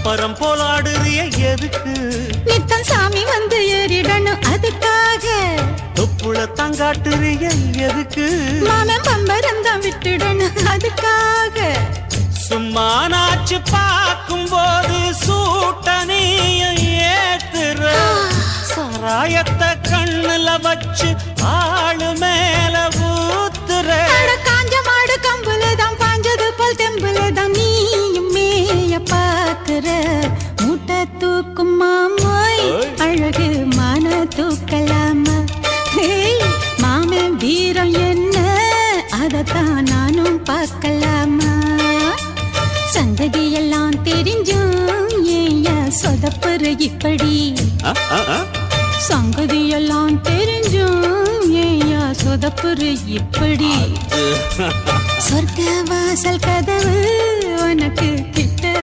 பம்பரம் போலாடுறிய எதுக்கு? நித்தம் சாமி வந்து ஏறிடணும் அதுக்காக. தொப்புள தங்காட்டுறிய எதுக்கு? மாமன் பம்பரம் தான் விட்டுடணும் அதுக்காக. சும்மா நாச்சு பார்க்கும் போது சூட்டனைய ஏத்துற, சாராயத்தை கண்ணுல வச்சு ஆளு மேல ஊத்துற. காஞ்ச மாடு கம்புலதான் பாஞ்சது போல் தெம்புலதான் நீயும் மேய பாக்குற. மூட்டை தூக்கும் மாமாய் அழகு மான தூக்கலாமா? மாமன் வீரம் என்ன அதத்தான் நானும் பார்க்கலாமா? சங்கதியெல்லாம் தெரிஞ்சும் ஏயா சொதப்புற இப்படி? சங்கதியெல்லாம் தெரிஞ்சும் ஏயா சொதப்புற இப்படி? சொர்க்க வாசல் கதவு உனக்கு